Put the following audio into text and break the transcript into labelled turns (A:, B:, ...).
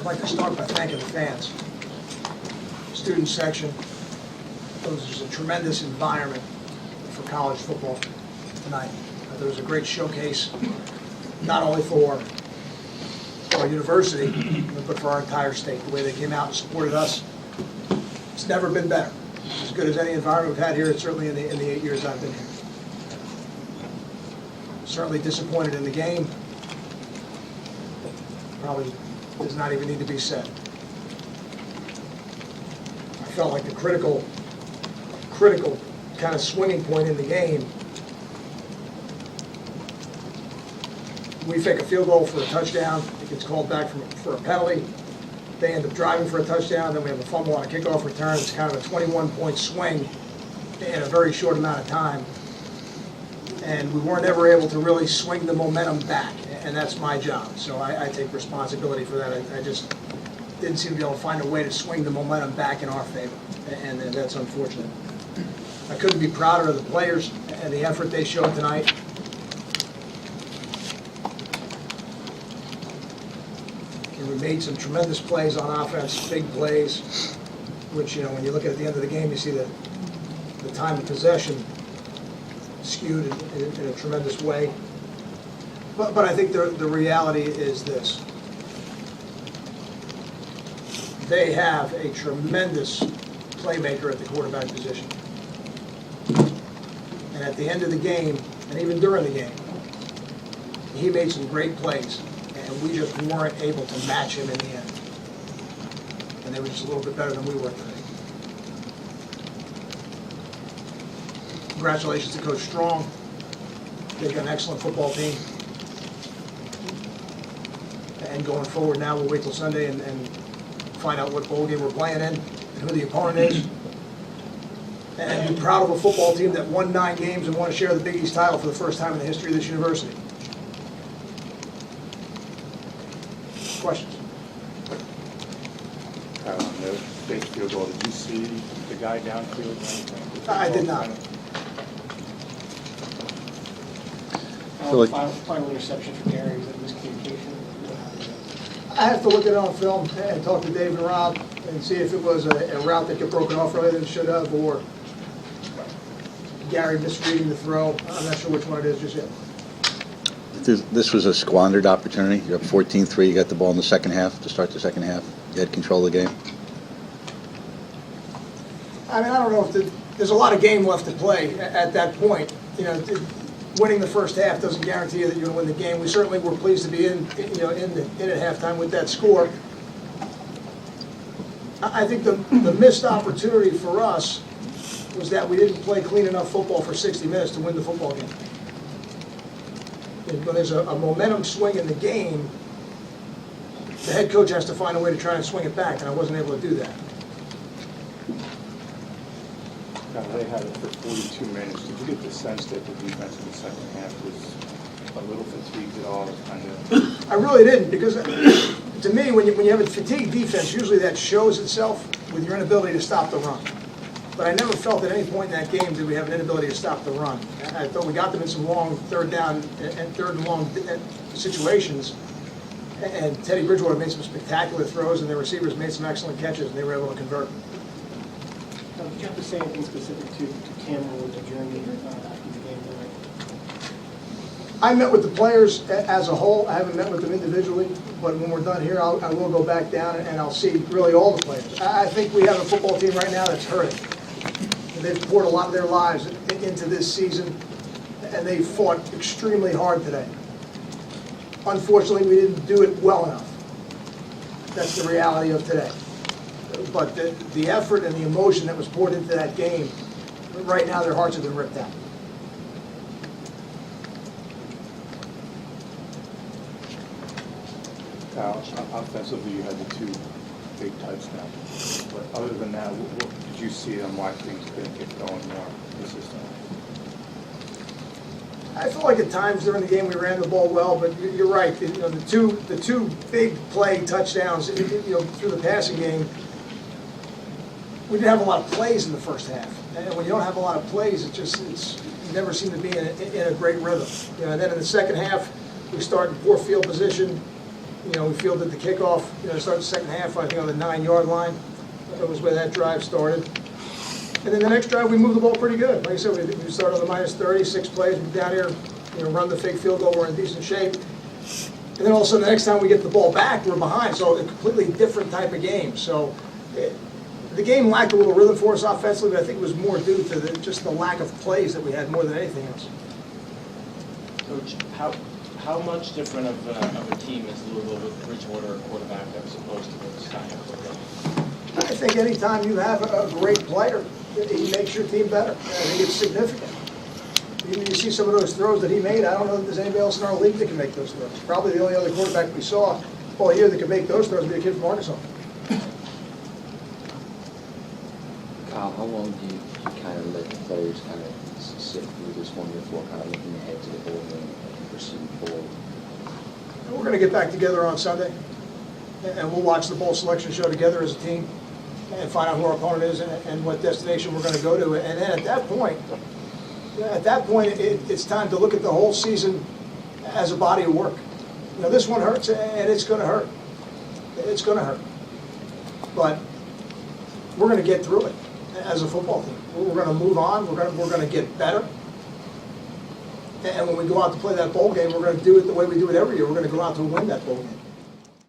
A: I'd like to start by thanking the fans. Student section. It was a tremendous environment for college football tonight. There was a great showcase, not only for our university, but for our entire state. The way they came out and supported us, it's never been better. As good as any environment we've had here, it's certainly in the 8 years I've been here. Certainly disappointed in the game. Probably does not even need to be said. I felt like the critical kind of swinging point in the game. We fake a field goal for a touchdown. It gets called back for a penalty. They end up driving for a touchdown. Then we have a fumble on a kickoff return. It's kind of a 21-point swing in a very short amount of time. And we weren't ever able to really swing the momentum back. And that's my job. So I take responsibility for that. I just didn't seem to be able to find a way to swing the momentum back in our favor. And that's unfortunate. I couldn't be prouder of the players and the effort they showed tonight. And we made some tremendous plays on offense, big plays, which, you know, when you look at the end of the game, you see the time of possession skewed in a tremendous way. But I think the reality is this. They have a tremendous playmaker at the quarterback position. And at the end of the game, and even during the game, he made some great plays, and we just weren't able to match him in the end. And they were just a little bit better than we were today. Congratulations to Coach Strong. They've got an excellent football team. And going forward now, we'll wait till Sunday and find out what bowl game we're playing in and who the opponent is. And be proud of a football team that won 9 games and won a share of the Big East title for the first time in the history of this university. Questions?
B: On the fake field goal, did you see the guy downfield or anything?
A: I did not.
C: Final interception for Gary, was it miscommunication?
A: I have to look at it on film and talk to Dave and Rob and see if it was a route that got broken off earlier than it should have, or Gary misreading the throw. I'm not sure which one it is just yet.
D: This was a squandered opportunity. You're up 14-3. You got the ball in the second half to start the second half. You had control of the game.
A: I mean, I don't know if there's a lot of game left to play at that point. You know, winning the first half doesn't guarantee you that you're going to win the game. We certainly were pleased to be in at halftime with that score. I think the missed opportunity for us was that we didn't play clean enough football for 60 minutes to win the football game. When there's a momentum swing in the game, the head coach has to find a way to try and swing it back, and I wasn't able to do that.
B: Now, they had it for 42 minutes. Did you get the sense that the defense in the second half was a little fatigued at all?
A: I really didn't, because to me, when you have a fatigued defense, usually that shows itself with your inability to stop the run. But I never felt at any point in that game did we have an inability to stop the run. I thought we got them in some long third down and third and long situations. And Teddy Bridgewater made some spectacular throws, and their receivers made some excellent catches, and they were able to convert.
C: Did you have to say anything specific to Cameron or to Jeremy after the game tonight?
A: I met with the players as a whole. I haven't met with them individually, but when we're done here, I will go back down and I'll see really all the players. I think we have a football team right now that's hurting. And they've poured a lot of their lives into this season, and they fought extremely hard today. Unfortunately, we didn't do it well enough. That's the reality of today. But the effort and the emotion that was poured into that game, right now their hearts have been ripped out.
B: Offensively, you had the 2 big touchdowns. But other than that, what did you see on why things couldn't get going more consistently?
A: I feel like at times during the game we ran the ball well, but you're right. You know, the two big play touchdowns, through the passing game, we didn't have a lot of plays in the first half. And when you don't have a lot of plays, you never seem to be in a great rhythm. And then in the second half, we started poor field position. You know, we fielded the kickoff, you know, start the second half, I think on the 9-yard line. That was where that drive started. And then the next drive, we moved the ball pretty good. Like I said, we started on the -30, 6 plays, we're down here, you know, run the fake field goal, we're in decent shape. And then all of a sudden, the next time we get the ball back, we're behind, so a completely different type of game. So the game lacked a little rhythm for us offensively, but I think it was more due to just the lack of plays that we had more than anything else.
E: Coach, how much different of a team is Louisville with Bridgewater, a quarterback, as opposed to the Steiner quarterback?
A: I think anytime you have a great player, he makes your team better. I think it's significant. Even you see some of those throws that he made, I don't know that there's anybody else in our league that can make those throws. Probably the only other quarterback we saw all year that could make those throws would be a kid from Arkansas.
F: Kyle, how long do you kind of let the players kind of sit through this one before kind of looking ahead to the bowl game and proceed forward?
A: And we're going to get back together on Sunday, and we'll watch the bowl selection show together as a team and find out who our opponent is and what destination we're going to go to. And then at that point, it's time to look at the whole season as a body of work. You know, this one hurts, and it's going to hurt. It's going to hurt. But we're going to get through it as a football team. We're going to move on. We're going to get better. And when we go out to play that bowl game, we're going to do it the way we do it every year. We're going to go out to win that bowl game.